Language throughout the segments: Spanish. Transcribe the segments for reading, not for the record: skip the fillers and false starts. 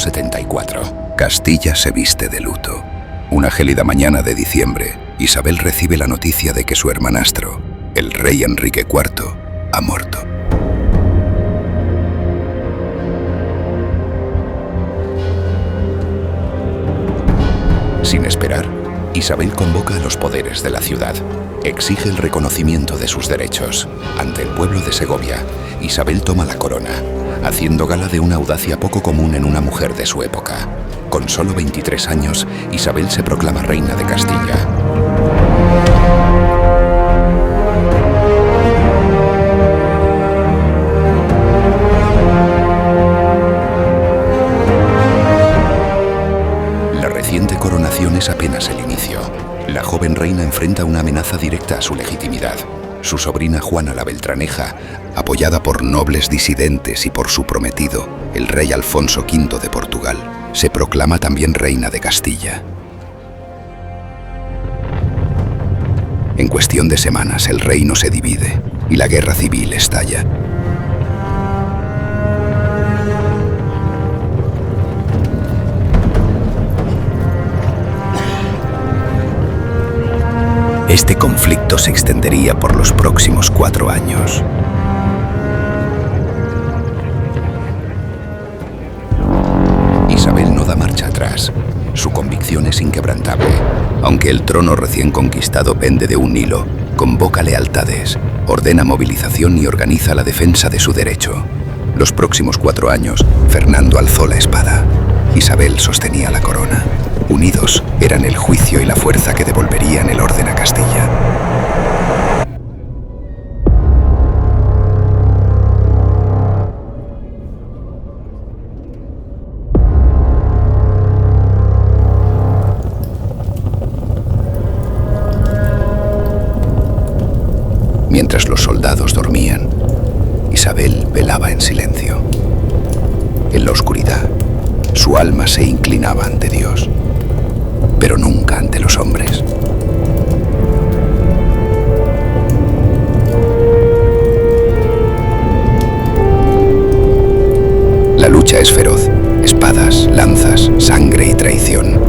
1474. Castilla se viste de luto. Una gélida mañana de diciembre, Isabel recibe la noticia de que su hermanastro, el rey Enrique IV, ha muerto. Sin esperar, Isabel convoca a los poderes de la ciudad. Exige el reconocimiento de sus derechos. Ante el pueblo de Segovia, Isabel toma la corona, haciendo gala de una audacia poco común en una mujer de su época. Con solo 23 años, Isabel se proclama reina de Castilla. La reciente coronación es apenas el inicio. La joven reina enfrenta una amenaza directa a su legitimidad. Su sobrina Juana la Beltraneja, apoyada por nobles disidentes y por su prometido, el rey Alfonso V de Portugal, se proclama también reina de Castilla. En cuestión de semanas, el reino se divide y la guerra civil estalla. Este conflicto se extendería por los próximos 4 años. Isabel no da marcha atrás. Su convicción es inquebrantable. Aunque el trono recién conquistado pende de un hilo, convoca lealtades, ordena movilización y organiza la defensa de su derecho. Los próximos 4 años, Fernando alzó la espada. Isabel sostenía la corona. Unidos, eran el juicio y la fuerza que devolverían el orden a Castilla. Mientras los soldados dormían, Isabel velaba en silencio. En la oscuridad, su alma se inclinaba ante Dios, pero nunca ante los hombres. La lucha es feroz, espadas, lanzas, sangre y traición.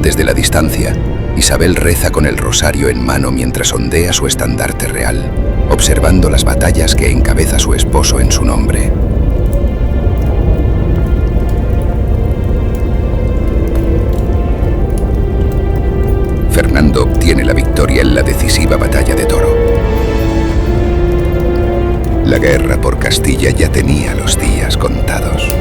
Desde la distancia, Isabel reza con el rosario en mano mientras ondea su estandarte real, observando las batallas que encabeza su esposo en su nombre. Fernando obtiene la victoria en la decisiva batalla de Toro. La guerra por Castilla ya tenía los días contados.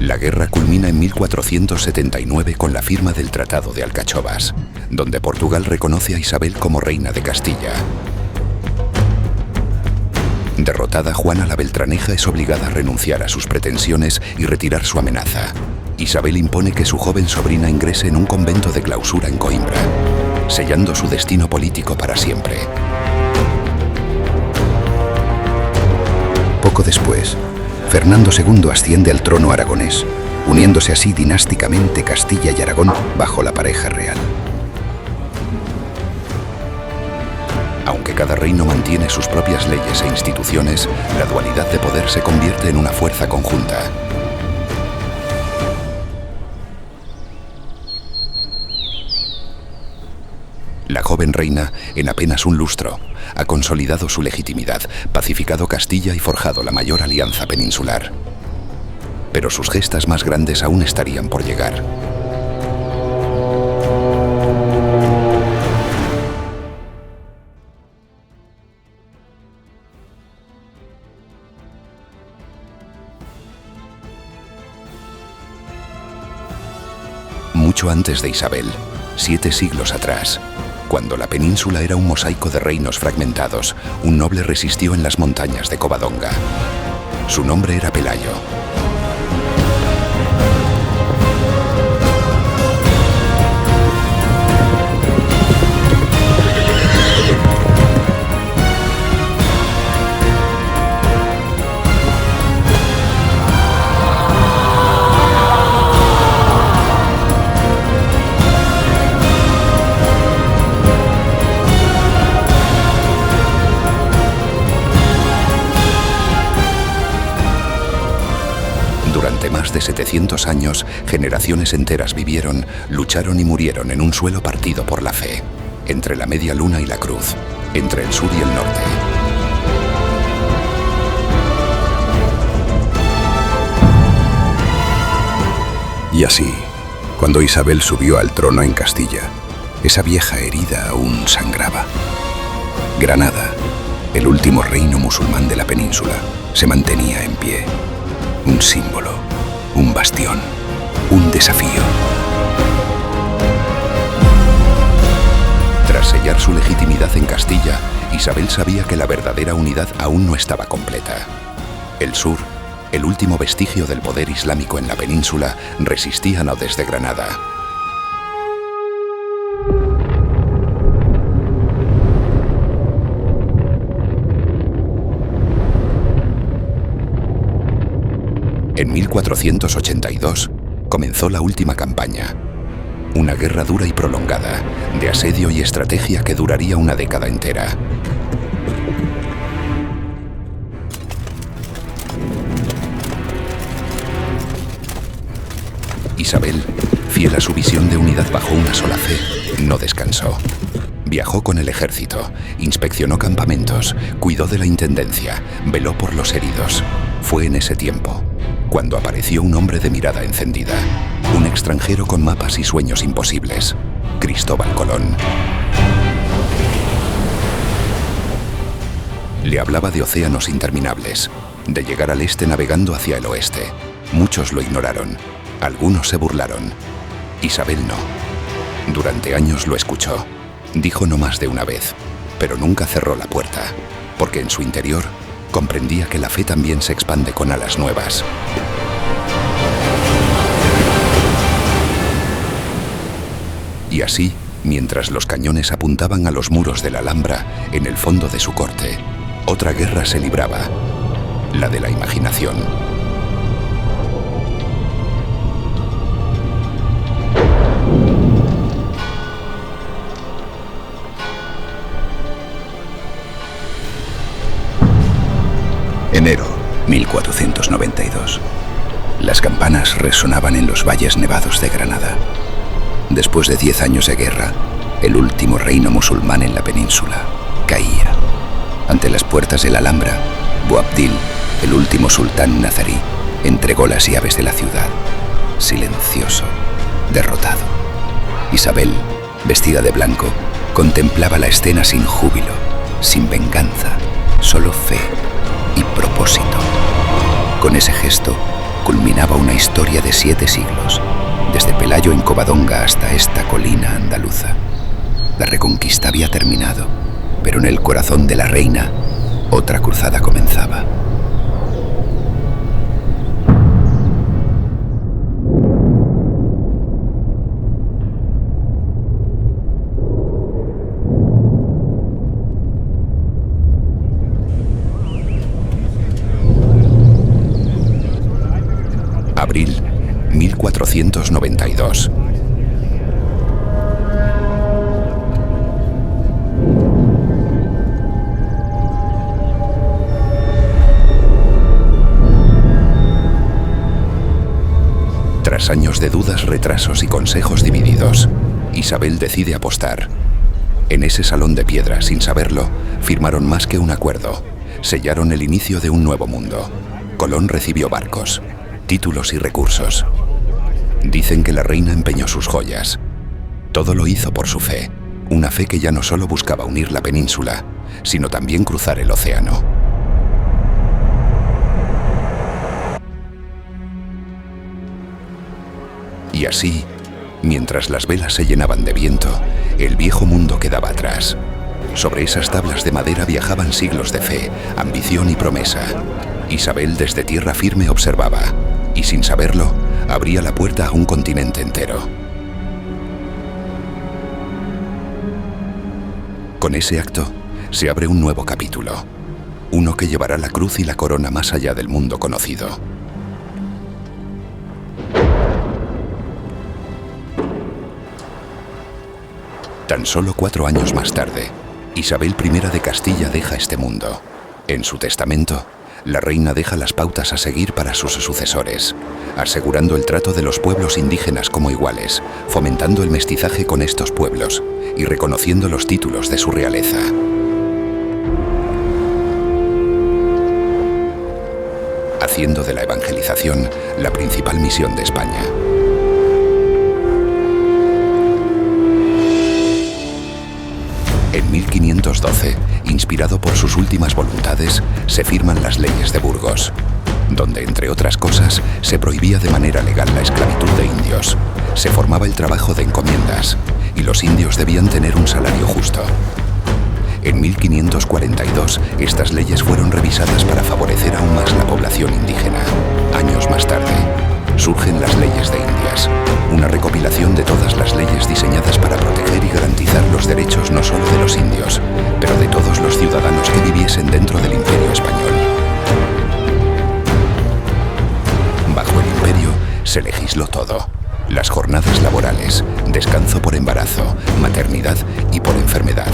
La guerra culmina en 1479 con la firma del Tratado de Alcachobas, donde Portugal reconoce a Isabel como reina de Castilla. Derrotada, Juana la Beltraneja es obligada a renunciar a sus pretensiones y retirar su amenaza. Isabel impone que su joven sobrina ingrese en un convento de clausura en Coimbra, sellando su destino político para siempre. Poco después, Fernando II asciende al trono aragonés, uniéndose así dinásticamente Castilla y Aragón bajo la pareja real. Aunque cada reino mantiene sus propias leyes e instituciones, la dualidad de poder se convierte en una fuerza conjunta. La joven reina, en apenas un lustro, ha consolidado su legitimidad, pacificado Castilla y forjado la mayor alianza peninsular. Pero sus gestas más grandes aún estarían por llegar. Mucho antes de Isabel, 7 siglos atrás, Cuando la península era un mosaico de reinos fragmentados, un noble resistió en las montañas de Covadonga. Su nombre era Pelayo. Durante más de 700 años, generaciones enteras vivieron, lucharon y murieron en un suelo partido por la fe, entre la media luna y la cruz, entre el sur y el norte. Y así, cuando Isabel subió al trono en Castilla, esa vieja herida aún sangraba. Granada, el último reino musulmán de la península, se mantenía en pie. Un símbolo, un bastión, un desafío. Tras sellar su legitimidad en Castilla, Isabel sabía que la verdadera unidad aún no estaba completa. El sur, el último vestigio del poder islámico en la península, resistía no desde Granada. En 1482 comenzó la última campaña, una guerra dura y prolongada, de asedio y estrategia que duraría una década entera. Isabel, fiel a su visión de unidad bajo una sola fe, no descansó. Viajó con el ejército, inspeccionó campamentos, cuidó de la intendencia, veló por los heridos. Fue en ese tiempo cuando apareció un hombre de mirada encendida, un extranjero con mapas y sueños imposibles, Cristóbal Colón. Le hablaba de océanos interminables, de llegar al este navegando hacia el oeste. Muchos lo ignoraron, algunos se burlaron. Isabel no. Durante años lo escuchó. Dijo no más de una vez, pero nunca cerró la puerta, porque en su interior comprendía que la fe también se expande con alas nuevas. Y así, mientras los cañones apuntaban a los muros de la Alhambra, en el fondo de su corte, otra guerra se libraba, la de la imaginación. Enero 1492. Las campanas resonaban en los valles nevados de Granada. Después de 10 años de guerra, el último reino musulmán en la península caía. Ante las puertas de la Alhambra, Boabdil, el último sultán nazarí, entregó las llaves de la ciudad, silencioso, derrotado. Isabel, vestida de blanco, contemplaba la escena sin júbilo, sin venganza, solo fe y propósito. Con ese gesto culminaba una historia de 7 siglos, desde Pelayo en Covadonga hasta esta colina andaluza. La reconquista había terminado, pero en el corazón de la reina, otra cruzada comenzaba. Abril 1492. Tras años de dudas, retrasos y consejos divididos, Isabel decide apostar. En ese salón de piedra, sin saberlo, firmaron más que un acuerdo. Sellaron el inicio de un nuevo mundo. Colón recibió barcos, títulos y recursos. Dicen que la reina empeñó sus joyas. Todo lo hizo por su fe, una fe que ya no solo buscaba unir la península, sino también cruzar el océano. Y así, mientras las velas se llenaban de viento, El viejo mundo quedaba atrás. Sobre esas tablas de madera viajaban siglos de fe, ambición y promesa. Isabel desde tierra firme observaba, y sin saberlo, abría la puerta a un continente entero. Con ese acto, se abre un nuevo capítulo. Uno que llevará la cruz y la corona más allá del mundo conocido. Tan solo 4 años más tarde, Isabel I de Castilla deja este mundo. En su testamento, la reina deja las pautas a seguir para sus sucesores, asegurando el trato de los pueblos indígenas como iguales, fomentando el mestizaje con estos pueblos y reconociendo los títulos de su realeza. Haciendo de la evangelización la principal misión de España. En 1512, inspirado por sus últimas voluntades, se firman las leyes de Burgos, donde, entre otras cosas, se prohibía de manera legal la esclavitud de indios, se formaba el trabajo de encomiendas y los indios debían tener un salario justo. En 1542, estas leyes fueron revisadas para favorecer aún más la población indígena. Años más tarde, surgen las leyes de Indias, una recopilación de todas las leyes diseñadas para proteger y garantizar los derechos no solo de los indios, pero de todos los ciudadanos que viviesen dentro del Imperio español. Bajo el Imperio se legisló todo: las jornadas laborales, descanso por embarazo, maternidad y por enfermedad.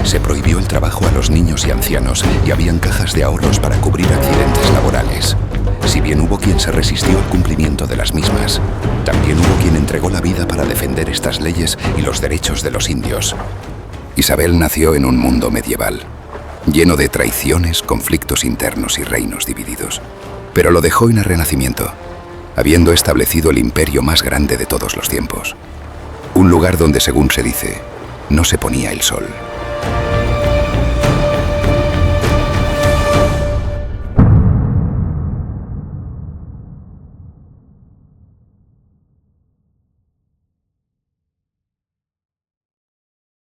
Se prohibió el trabajo a los niños y ancianos y habían cajas de ahorros para cubrir accidentes laborales. Si bien hubo quien se resistió al cumplimiento de las mismas, también hubo quien entregó la vida para defender estas leyes y los derechos de los indios. Isabel nació en un mundo medieval, lleno de traiciones, conflictos internos y reinos divididos. Pero lo dejó en el Renacimiento, habiendo establecido el imperio más grande de todos los tiempos. Un lugar donde, según se dice, no se ponía el sol.